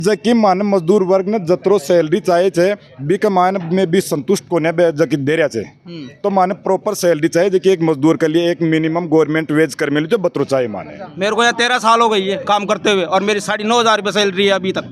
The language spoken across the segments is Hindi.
जबकि मान मजदूर वर्ग ने जतरो सैलरी चाहे छे बीके मान में भी संतुष्ट कोने जबकि दे रहा छे तो माने प्रॉपर सैलरी चाहिए जबकि एक मजदूर के लिए एक मिनिमम गवर्नमेंट वेज कर मिले जो बतरो चाहिए माने। मेरे को यहाँ 13 साल हो गई है काम करते हुए और मेरी 9,500 रुपये सैलरी है अभी तक।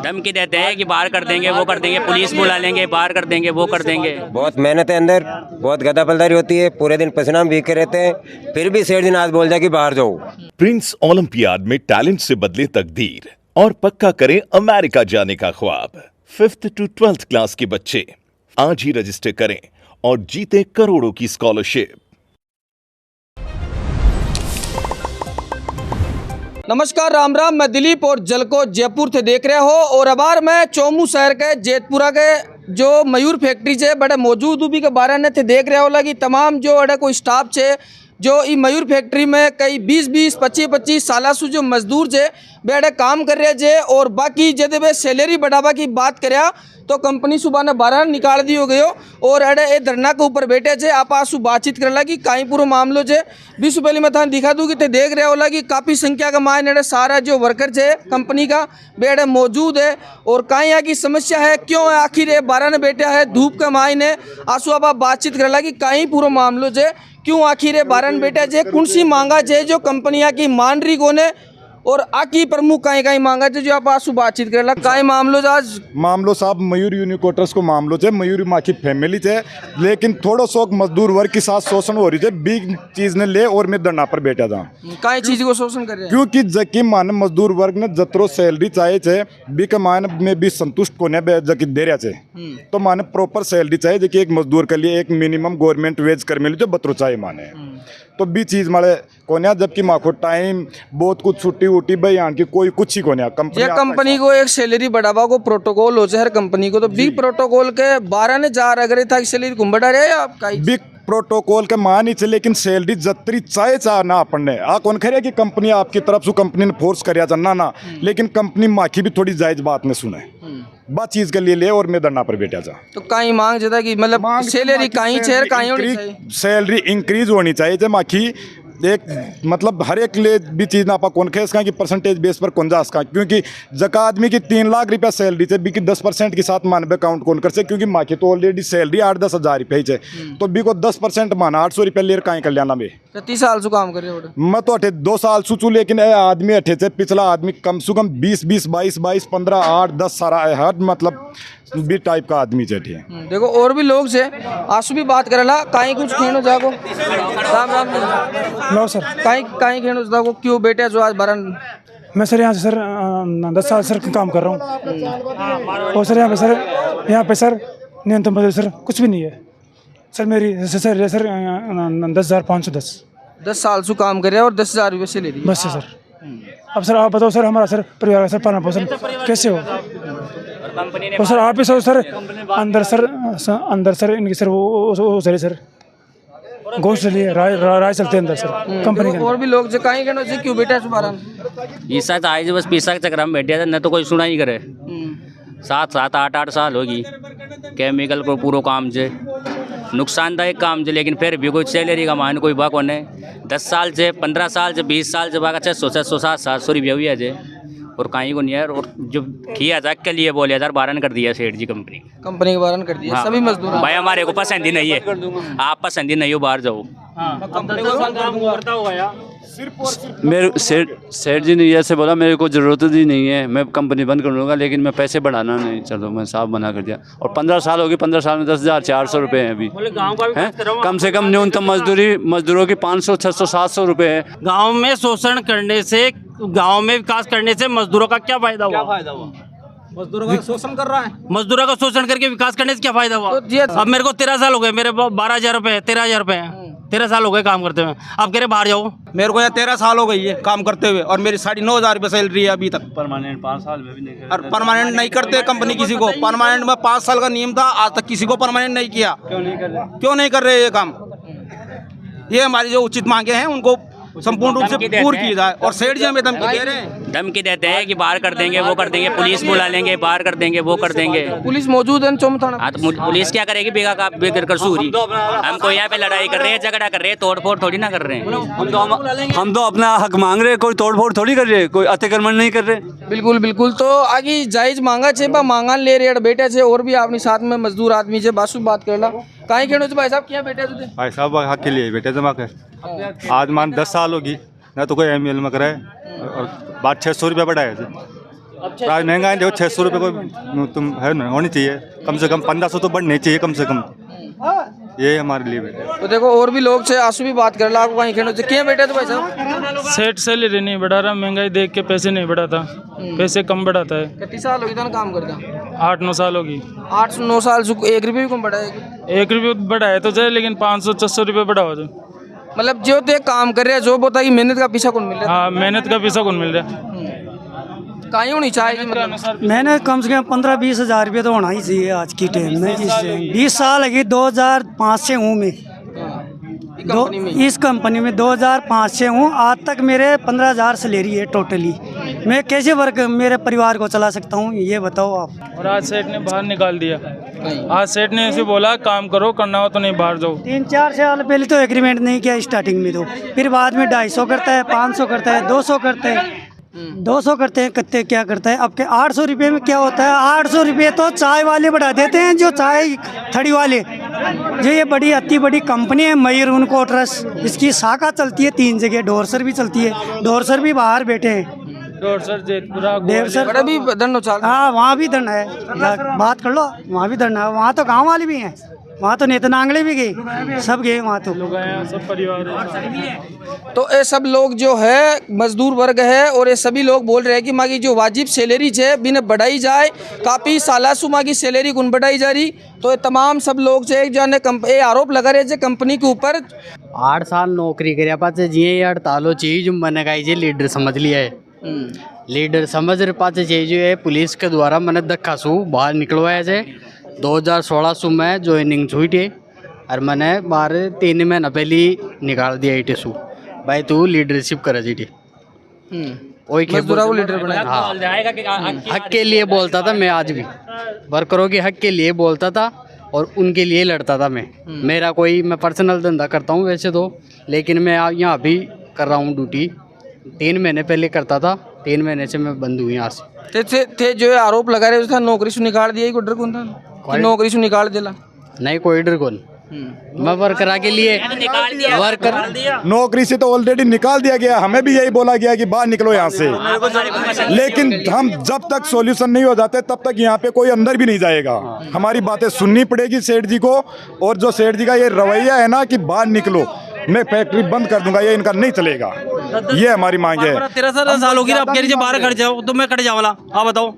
धमकी देते हैं कि बाहर कर देंगे, वो कर देंगे, पुलिस बुला लेंगे, बाहर कर देंगे, वो कर देंगे। बहुत मेहनत है अंदर, बहुत गदाफलदारी होती है, पूरे दिन पसीना में भीग के रहते हैं, फिर भी सेठ दिन आज बोल जाए कि बाहर जाओ। प्रिंस ओलंपियाड में टैलेंट से बदले तकदीर और पक्का करें अमेरिका जाने का ख्वाब। 5th to 12th क्लास के बच्चे आज ही रजिस्टर करें और जीते करोड़ों की स्कॉलरशिप। नमस्कार, राम राम। मैं दिलीप और जलको जयपुर से देख रहे हो और अबार मैं चौमू शहर के जेतपुरा के जो मयूर फैक्ट्री से बड़े मौजूद भी के बारे में थे देख रहे हो लगी तमाम जो अड़े कोई स्टाफ छे जो ई मयूर फैक्ट्री में कई 20-20, 25-25 साल से जो मजदूर छे वे अड़े काम कर रहे छे और बाकी जब वे सैलरी बढ़ावा की बात करा तो कंपनी सुबह ने बाहर निकाल दियो गयो और अड़े ए धरना के ऊपर बैठे छे आप आसू बातचीत कर लगी कहीं पूरा मामलो छे। 20 पहले मैं थाने दिखा दूँ कि ते देख रहे हो लगी काफ़ी संख्या का मायने अड़े सारा जो वर्कर छे कंपनी का वे अड़े मौजूद है और कहीं यहाँ की समस्या है क्यों है आखिर ये बारह ने बैठा है धूप के मायने आसू आप बातचीत कर लगी कहीं पूरा मामलो छे क्यों आखिर ये बारह ने बैठा छे कौन सी मांगा छे जो कंपनियाँ की मान रही कोने और आकी प्रमुख कहीं मांगा जो आप आसू बातचीत करेला कहीं मामलो आज मामलो साहब मयूर यूनिकोटर्स को मामलो छे मयूर माँ की फैमिली छे लेकिन थोड़ो शौक मजदूर वर्ग के साथ शोषण हो रही है बिग चीज ने ले और मैं धरना पर बैठा था कई चीज को शोषण कर रहे हैं क्योंकि जबकि मान मजदूर वर्ग ने जतरो सैलरी चाहे छे बीके मान में भी संतुष्ट कोने जबकि दे रहा छे तो माने प्रॉपर सैलरी चाहिए जबकि एक मजदूर के लिए एक मिनिमम गवर्नमेंट वेज कर मिले जो बतरो चाहिए माने तो भी चीज मारे कोने जबकि माँ को टाइम बहुत कुछ छुट्टी उटी भाई यहाँ की कोई कुछ ही कोने कंपनी को एक सैलरी बढ़ावा को प्रोटोकॉल हो जाए हर कंपनी को तो बिग प्रोटोकॉल के 12 ने 4 अगर था सैलरी कुम बढ़ा रहे आपका बिग प्रोटोकॉल के मान ही चे लेकिन सैलरी जतरी चाहे ना अपन ने आ कौन खरे कि कंपनी आपकी तरफ से कंपनी ने फोर्स कर ना लेकिन कंपनी माँ की भी थोड़ी जायज बात में सुने बात चीज के लिए ले और मैं धरना पर बैठा था तो कहीं मांग जाता कि मतलब सैलरी कहीं शेयर कहीं होनी चाहिए सैलरी इंक्रीज होनी चाहिए माँ की एक मतलब हर एक ले भी चीज़ ना आपा कौन खेस का कि परसेंटेज बेस पर कौन जा सका क्योंकि जका आदमी की 3 लाख रुपया सैलरी से भी 10% के साथ मानवे काउंट कौन कर से क्योंकि माँ की तो ऑलरेडी सैलरी 8-10 हज़ार रुपये है तो भी को 10% माना 800 रुपया ले कहीं कल्याण में 30 साल से काम कर रहे हो मैं तो अठे 2 साल सुचू लेकिन आदमी अठे से पिछला आदमी कम से कम 20-20, 22-22, 15, 8-10 सारा हर मतलब भी टाइप का आदमी चेठी है। देखो और भी लोग से आंसू भी बात करेला कहीं कुछ खेनो जागो राम राम लो सर कहीं खेनो जागो क्यों बेटे जो आज बरन मैं सर यहाँ से सर 10 साल सर काम कर रहा हूँ और सर यहाँ पे सर न्यूनतम मजदूरी सर कुछ भी नहीं है सर मेरी सर 10,510 10 साल से काम कर रहे हैं और 10,000 रुपये से ले रही बस सर। अब सर आप बताओ सर हमारा सर परिवार का सर पालन पोषण कैसे हो तो सर आप ही सर सर अंदर सर इनकी सर वो चले सर गोश्त चलिए राय चलते हैं अंदर सर कंपनी के और भी लोग जो कहीं कहना क्यों बेटा सुबारा ईसा आए बस पैसा के चक्कर में बैठे थे न तो कोई सुना ही करे 7-7, 8-8 साल होगी केमिकल को पूरा काम से नुकसानदायक काम से लेकिन फिर भी कोई सैलरी का मान कोई बात नहीं 10 साल से 15 साल से 20 साल से बाका 600-700 रुपया हुआ है और कहीं को नहीं है और जो किया था के लिए बोले 12 कर दिया सेठ जी कंपनी के 12 कर दिया सभी मजदूर भाई हमारे को पसंद ही नहीं है आप पसंद ही नहीं हो बाहर जाओ मेरे सेठ जी ने ऐसे बोला मेरे को ज़रूरत ही नहीं है मैं कंपनी बंद कर लूँगा लेकिन मैं पैसे बढ़ाना नहीं चलो मैं साफ मना कर दिया और 15 साल हो गए 15 साल में 10,400 रुपये हैं अभी हैं कम से कम न्यूनतम मजदूरों की 500, 600, 700 रुपये है। गाँव में शोषण करने से गाँव में विकास करने से मजदूरों का क्या फायदा हुआ मजदूरों का शोषण कर रहा है मजदूरों का शोषण करके विकास करने से क्या फायदा हुआ अब मेरे को 13 साल हो गए मेरे 12,000 रुपये 13,000 रुपये 13 साल हो गए काम करते हुए अब कह रहे बाहर जाओ मेरे को यहाँ 13 साल हो गई है काम करते हुए और मेरी 9,500 रुपये सैलरी है अभी तक परमानेंट 5 साल में भी नहीं और परमानेंट नहीं करते कंपनी किसी को परमानेंट में 5 साल का नियम था आज तक किसी को परमानेंट नहीं किया क्यों नहीं कर रहे ये काम ये हमारी जो उचित मांगे हैं उनको संपूर्ण रूप से पूर्ण की जाए और सेठ जी हमें धमकी दे रहे हैं धमकी देते हैं कि बाहर कर देंगे, वो कर देंगे, पुलिस बुला लेंगे, बाहर कर देंगे, वो कर देंगे। पुलिस मौजूद है चौम थाना? हाँ, तो पुलिस क्या करेगी? बेगर कसूरी। हम कोई यहाँ पे लड़ाई कर रहे हैं, झगड़ा कर रहे हैं, तोड़ फोड़ थोड़ी ना कर रहे हैं। हम तो अपना हक मांग रहे हैं, कोई तोड़ फोड़ थोड़ी कर रहे हैं, कोई अतिक्रमण नहीं कर रहे। बिल्कुल बिल्कुल। तो आगे जायज मांगा छे बा मांगान ले रेड बेटे छे और भी आपनी साथ में मजदूर आदमी छे बासु बात करला काहे केनो छे भाई साहब क्या बेटे तुझे? भाई साहब हक के लिए बेटे जमा कर आज मान 10 साल होगी ना तो कोई एमएल में कराए और बात 600 रुपये बढ़ाए प्राइस महंगा है जो 600 रुपये को तुम है ना होनी चाहिए कम से कम 1500 तो बढ़नी चाहिए कम से कम। ये हमारे लिए बेटे। तो देखो और भी लोग छे आंसू भी बात करला आपको कहीं केनो छे क्या बेटे तो भाई साहब? सेट सैलरी नहीं बढ़ा रहा, महंगाई देख के पैसे नहीं बढ़ाता, पैसे कम बढ़ाता है। कितनी साल होगी तन काम करता? 8-9 साल होगी। 8-9 साल से 1 रुपये भी कम बढ़ाएगा? 1 रुपये बढ़ाए तो जाए लेकिन 500-600 रुपये बढ़ाओ तो। मतलब जो ते काम कर रहे हैं जो बता कि मेहनत का पीछा कौन मिल रहा है? हाँ, मेहनत का पैसा कौन मिल रहा है? कहीं होनी चाहिए मतलब मैंने कम से कम 15-20 हज़ार रुपये तो होना ही चाहिए आज की टाइम में। 20 साल लगी 2005 से हूँ मैं इस कंपनी में 2005 से हूँ। आज तक मेरे 15,000 सैलरी है टोटली। मैं कैसे वर्क मेरे परिवार को चला सकता हूँ ये बताओ आप। और आज सेठ ने बाहर निकाल दिया। आज सेठ ने ऐसे बोला काम करो, करना हो तो नहीं बाहर जाओ। 3-4 साल पहले तो एग्रीमेंट नहीं किया स्टार्टिंग में, तो फिर बाद में 250 करता है, 500 करता है, 200 करते हैं, 200 करते हैं, कितने क्या करता है। अब के 800 रुपये में क्या होता है? 800 रुपये तो चाय वाले बढ़ा देते हैं, जो चाय थड़ी वाले जो ये बड़ी अति बड़ी कंपनी है मयूर उनको ट्रस्ट, इसकी शाखा चलती है 3 जगह, डोरसर भी चलती है, डोरसर भी बाहर बैठे हैं, डोरसर जेतपुरा बड़ा भी दंड चाल। हाँ वहाँ भी दंड है, बात कर लो वहाँ भी दंड है। वहाँ तो गाँव वाले भी हैं, वहाँ तो नेता नांगले भी गए, सब गए वहाँ तो सब परिवार। तो ये सब लोग जो है मजदूर वर्ग है और ये सभी लोग बोल रहे हैं कि माँ की जो वाजिब सैलरी है बिना बढ़ाई जाए, काफ़ी सालासु माँ की सैलरी गुण बढ़ाई जा रही। तो ये तमाम सब लोग जो एक जाने ये आरोप लगा रहे हैं कंपनी के ऊपर। 8 साल नौकरी कर पास जी हड़तालो चीज मैंने कही जी लीडर समझ लिया है, लीडर समझ रहे पास जो है पुलिस के द्वारा मैंने धक्का सू बाहर निकलवाया जाए। 2016 में ज्वाइनिंग हुई थी और मैंने 3 महीना पहले निकाल दिया इटे सू भाई तू लीडरशिप कर जी वही लीडर बनाया। हाँ, हक के लिए बोलता था मैं, आज भी वर्करों के हक के लिए बोलता था और उनके लिए लड़ता था मैं। मेरा कोई मैं पर्सनल धंधा करता हूँ वैसे तो, लेकिन मैं यहाँ भी कर रहा हूँ ड्यूटी। 3 महीने पहले करता था, 3 महीने से मैं बंद हुई यहाँ से। थे जो आरोप लगा रहे था नौकरी से निकाल दिया, कोई डर कौन था कि नौकरी से निकाल दिला? नहीं कोई डर कौन, मैं वर्करा के लिए वर्कर नौकरी से तो ऑलरेडी निकाल दिया गया, हमें भी यही बोला गया कि बाहर निकलो यहाँ से, लेकिन हम जब तक सॉल्यूशन नहीं हो जाते तब तक यहाँ पे कोई अंदर भी नहीं जाएगा। हमारी बातें सुननी पड़ेगी सेठ जी को, और जो सेठ जी का ये रवैया है ना कि बाहर निकलो, मैं फैक्ट्री बंद कर दूंगा, ये इनका नहीं चलेगा। ये हमारी मांग है। 13 साल होगी ना, आप कह रही बाहर खड़ जाओ तो मैं खड़ जाऊंगा। हाँ बताओ,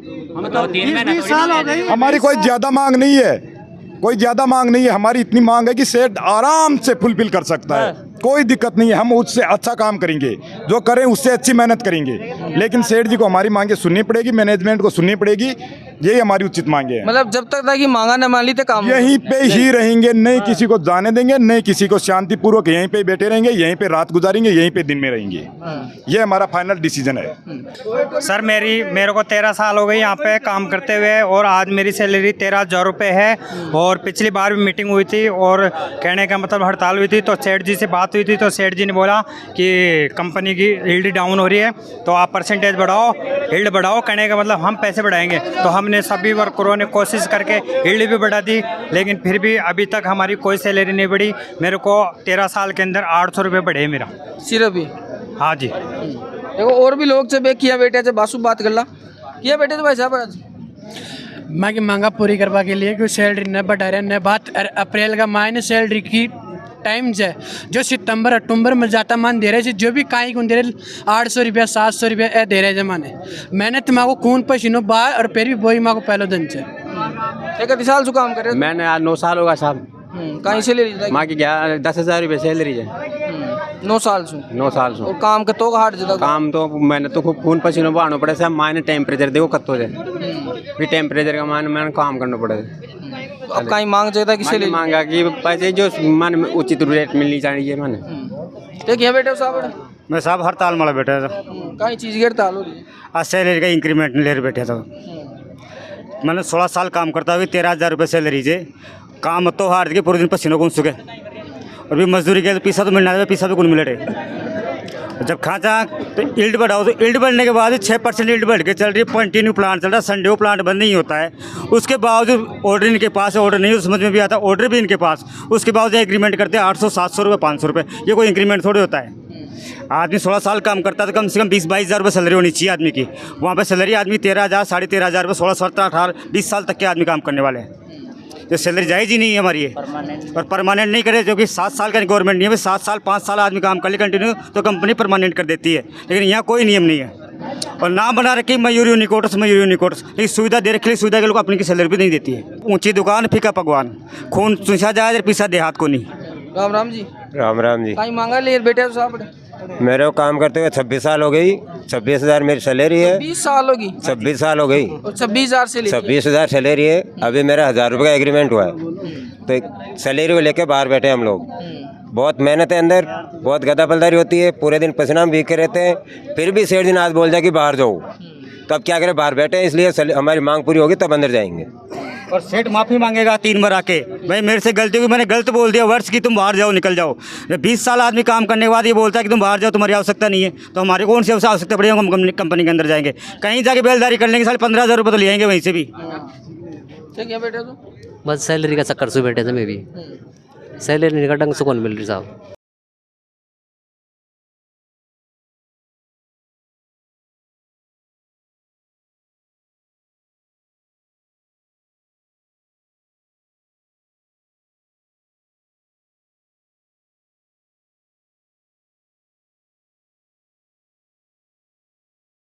20 साल हो गए। हमारी कोई ज्यादा मांग नहीं है, कोई ज्यादा मांग नहीं है। हमारी इतनी मांग है कि सेठ आराम से फुलफिल कर सकता है, कोई दिक्कत नहीं है। हम उससे अच्छा काम करेंगे, जो करें उससे अच्छी मेहनत करेंगे, लेकिन सेठ जी को हमारी मांगे सुननी पड़ेगी, मैनेजमेंट को सुननी पड़ेगी। यही हमारी उचित मांगे है। मतलब जब तक कि मांगा न मान ली तो काम यहीं पे ही रहेंगे, नहीं किसी को जाने देंगे, नहीं किसी को, शांतिपूर्वक यहीं पे बैठे रहेंगे, यहीं पे रात गुजारेंगे, यहीं पे दिन में रहेंगे। ये हमारा फाइनल डिसीजन है। सर मेरे को 13 साल हो गए यहाँ पे काम करते हुए, और आज मेरी सैलरी 13,000 रुपये है। और पिछली बार भी मीटिंग हुई थी और कहने का मतलब हड़ताल हुई थी, तो सेठ जी से बात हुई थी, तो सेठ जी ने बोला कि कंपनी की यील्ड डाउन हो रही है तो आप परसेंटेज बढ़ाओ, यील्ड बढ़ाओ। कहने का मतलब हम पैसे बढ़ाएंगे। तो हमने सभी वर्करों ने कोशिश करके यील्ड भी बढ़ा दी, लेकिन फिर भी अभी तक हमारी कोई सैलरी नहीं बढ़ी। मेरे को 13 साल के अंदर 800 रुपये बढ़े मेरा सिर्फ ही। हाँ जी। देखो और भी लोग से किया बेटे से बासु बात कर ला किया बेटे से भाई साहब आज मैं की मांगा पूरी करवा के लिए, क्योंकि सैलरी न बढ़ा रहे न बात अप्रैल का मायने सैलरी की टाइम है जो सितंबर अक्टूबर में जाता मान दे रहे, जो भी काई को दे रहे 800 रुपया 700 रुपया दे रहे जमाने। मैंने तुम्हारा खून पसीनो बाहर और फिर भी वही माँ को पहले दिन से एक साल से काम कर रहे। मैंने आज 9 साल होगा साहब। कहीं से ले ली माँ की क्या 10,000 रुपये सैलरी है। 9 साल से 9 साल से। और काम का तो हार्ड ज्यादा काम तो मैंने तो खूब खून पसीनो बहाना पड़े साहब। मायने टेम्परेचर देखो कत्तो से फिर टेम्परेचर का मैंने काम करना पड़े। अब कहीं मांग चाहिए किसी ले मांगा कि पैसे जो मन में उचित रेट मिलनी चाहिए मैंने। क्या बेटे साहब? मैं साहब हड़ताल माला बैठा था। कहीं चीज़ की हड़ताल हो रही है? आज सैलरी का इंक्रीमेंट नहीं ले रहे बैठे तो मैंने 16 साल काम करता हुआ 13,000 रुपये सैलरी से काम तो हार के पूरे दिन पसीनों को सुखे और भी मजदूरी के पैसा तो मिलना है, पैसा भी कौन मिले रहे। जब खाचा तो ईल्ड बढ़ाओ तो ईल्ड बढ़ने के बाद 6% ईल्ड बढ़ के चल रही है, कंटिन्यू प्लांट चल रहा है, संडे को प्लांट बंद नहीं होता है। उसके बावजूद ऑर्डर इनके पास है, ऑर्डर नहीं समझ में भी आता, ऑर्डर भी इनके पास, उसके बावजूद एग्रीमेंट करते हैं 800-700 रुपये 500 रुपये। ये कोई इंक्रीमेंट थोड़ी होता है। आदमी 16 साल काम करता है तो कम से कम 20-22 हज़ार रुपये सैलरी होनी चाहिए आदमी की। वहाँ पर सैलरी आदमी 13,000 13,500 रुपये 16, 17, 18, 20 साल तक के आदमी काम करने वाले हैं। ये सैलरी जायज़ ही नहीं है हमारी ये, और परमानेंट नहीं करे, क्योंकि 7 साल का गवर्नमेंट नहीं है। 7 साल 5 साल आदमी काम कर ले कंटिन्यू तो कंपनी परमानेंट कर देती है, लेकिन यहाँ कोई नियम नहीं है। और नाम बना रखी मयूरी यूनिकोर्स, लेकिन सुविधा दे रखी, सुविधा के लोग अपनी की सैलरी भी नहीं देती है। ऊंची दुकान फीका पकवान, खून चूसा जाए पीसा देहात को नहीं। राम राम जी। राम राम जी। कहीं मांगा ले बेटे साहब? मेरे को काम करते हुए 26 साल हो गई। 26,000 मेरी सैलरी है। 20 साल होगी? 26 साल हो गई। और 26,000 से 26,000 सैलरी है। अभी मेरा 1,000 रुपये का एग्रीमेंट हुआ है, तो सैलरी को लेके बाहर बैठे हम लोग। बहुत मेहनत है अंदर, बहुत गदापलदारी होती है, पूरे दिन पसीना में भीग के रहते हैं, फिर भी सेठ दिन आज बोल जाए कि बाहर जाओ, तो अब क्या करें, बाहर बैठे हैं। इसलिए हमारी मांग पूरी होगी तब अंदर जाएंगे। और सेठ माफ़ी मांगेगा 3 बार आके, भाई मेरे से गलती हुई, मैंने गलत बोल दिया वर्ष की, तुम बाहर जाओ, निकल जाओ। 20 साल आदमी काम करने के बाद ये बोलता है कि तुम बाहर जाओ, तुम्हारी आवश्यकता नहीं है, तो हमारे कौन सी आवश्यकता पड़ेगी? हम कंपनी के अंदर जाएंगे, कहीं जाके बेलदारी कर लेंगे, 15,000 रुपये तो ले आएंगे वहीं से भी। ठीक है बेटे, तो बस सैलरी का चक्कर से बैठे थे मैं भी, सैलरी नहीं का ढंग से कौन मिल रही साहब।